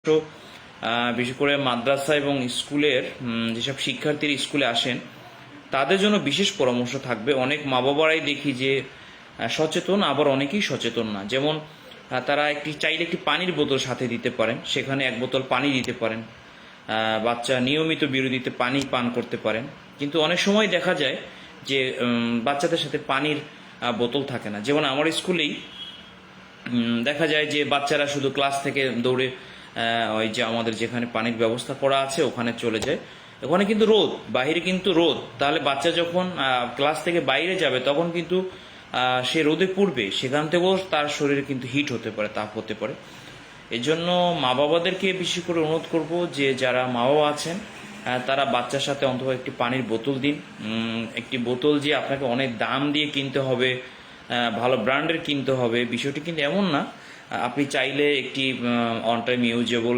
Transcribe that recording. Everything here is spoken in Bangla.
তো বিশেষ করে মাদ্রাসা এবং স্কুলের যেসব শিক্ষার্থীরা স্কুলে আসেন তাদের জন্য বিশেষ পরামর্শ থাকবে। অনেক মা বাবারাই দেখি যে সচেতন, আবার অনেকেই সচেতন না। যেমন তারা চাইলে একটি পানির বোতল সাথে দিতে পারেন, সেখানে 1 বোতল পানি দিতে পারেন। বাচ্চা নিয়মিত বিরতিতে পানি পান করতে পারেন। কিন্তু অনেক সময় দেখা যায় যে বাচ্চাদের সাথে পানির বোতল থাকে না। যেমন আমার স্কুলেই দেখা যায় যে বাচ্চারা শুধু ক্লাস থেকে দৌড়ে ওই যে আমাদের যেখানে পানির ব্যবস্থা করা আছে ওখানে চলে যায়। ওখানে কিন্তু রোদ, বাইরে কিন্তু রোদ, তাহলে বাচ্চা যখন ক্লাস থেকে বাইরে যাবে তখন কিন্তু সে রোদে পড়বে, সেখান থেকেও তার শরীরে কিন্তু হিট হতে পারে, তাপ হতে পারে। এই জন্য মা বাবাদেরকে বেশি করে অনুরোধ করব যে যারা মা বাবা আছেন তারা বাচ্চার সাথে অন্তত একটি পানির বোতল দিন। একটি বোতল যে আপনাকে অনেক দাম দিয়ে কিনতে হবে, ভালো ব্র্যান্ডের কিনতে হবে, বিষয়টি কিন্তু এমন না। আপনি চাইলে একটি অন টাইম ইউজেবল